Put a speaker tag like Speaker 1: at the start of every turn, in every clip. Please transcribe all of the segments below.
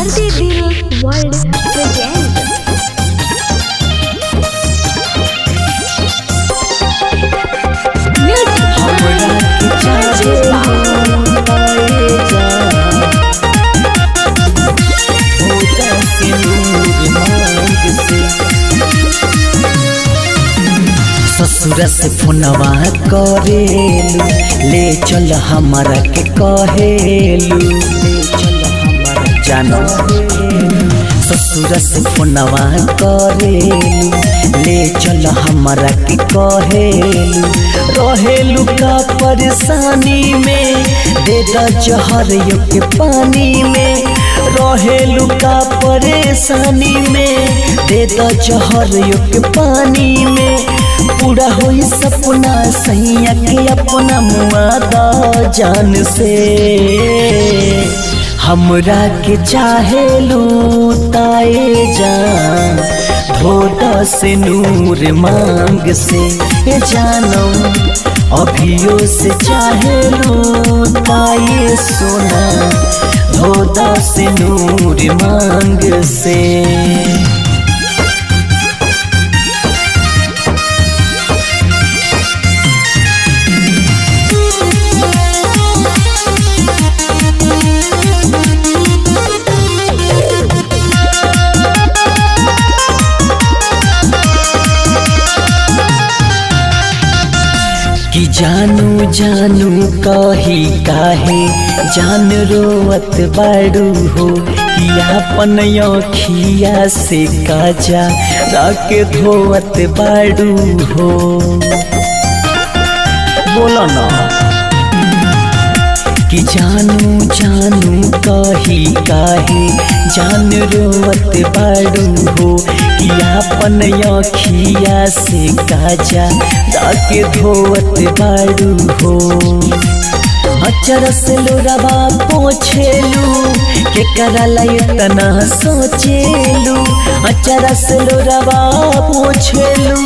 Speaker 1: दर्द दिल world present.
Speaker 2: ससुर से फोनवा करेलू, ले चल हमारा के कहेलू, ले चल हमारा जानो। ससुर से फोनवा करेलू, ले चल हमारा के कहेलू, रहेलू का परेशानी में, दे द जहर के पानी में। रहेलू का परेशानी में, दे द जहर के पानी में। पूरा होई सपना सैया के अपना मुआदा जान से। हमरा के चाहेलू ताए जान, धोदा से नूर मांग से। ये जानो अभियो से चाहेलू ताए सोना, धोदा से नूर मांग से। कि जानू जानू कही काहे जान रोवत बाड़ू हो, कि अपन अखिया से काजा राके धोवत बाड़ू हो। बोलो ना कि जानू जानू कही काहे जान रोवत बाड़ू हो, कि अपन अखिया से काजा राके धोवत बाड़ू हो। अचर से लोरावा पोछेलू, के करला इतना सोचेलू। अचर से लोरावा पोछेलू,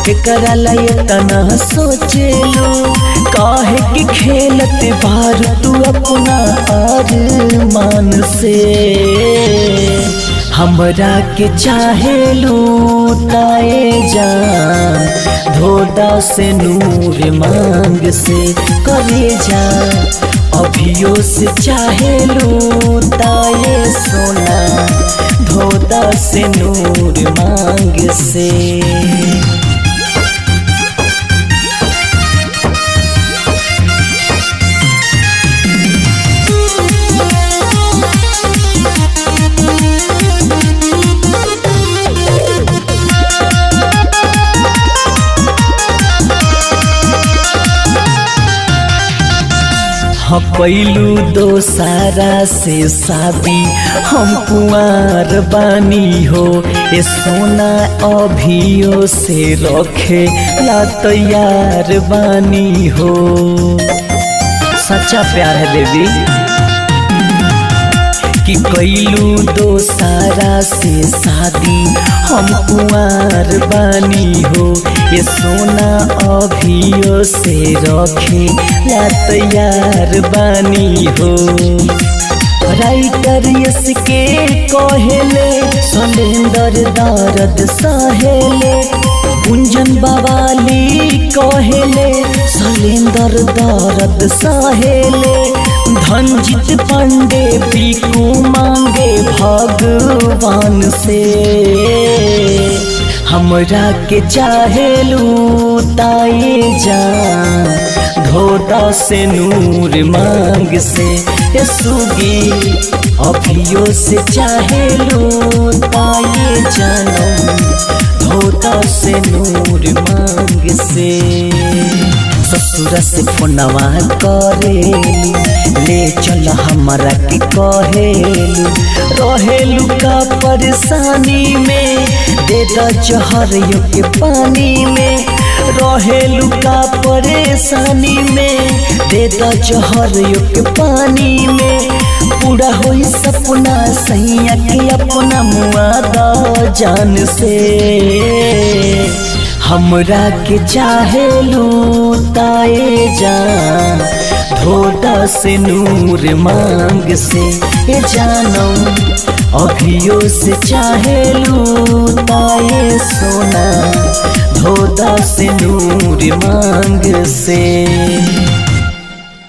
Speaker 2: के करला इतना सोचेलू। काहे कि खेलत बार तू अपना अरमान से। हमरा के चाहेलू ताए जान, धोदा से नूर मांग से। करे जा अभियो से चाहेलू ताए सोना, धोदा से नूर मांग से। हाँ कैलू दोसारा से शादी, हम कुंवार बानी हो। ये सोना अभियो से रखे ला तैयार बानी हो। सच्चा प्यार है बेबी। कि कैलू दोसारा से शादी, हम कुंवार बानी हो। ये सोना अभियो से रखे ला तैयार बानी हो। राइटर इसके कहेले, सलेंदर दर्द सहेले। कुंजन बवाली कहेले, सलेंदर दर्द सहेले। धनजीत पांडे पीकू मांगे भगवान से। हमरा के चाहेलू ताए जान, धोदा से नूर मांग से। ये सुगी अभियो से चाहेलू ताए जानो, धोदा से नूर मांग से। ससुर से फोनवा करेलू, ले चल हमारा के कहेलू। रहेलू का परेशानी में, दे द जहर के पानी में। रहेलू का परेशानी में, दे द जहर के पानी में। पूरा होई सपना सैया के अपना मुआदा जान से। हमरा के चाहेलू ताए जान, धोदा से नूर मांग से। ये जानो अभियो से चाहेलू ताए सोना धोता से नूर मांग से।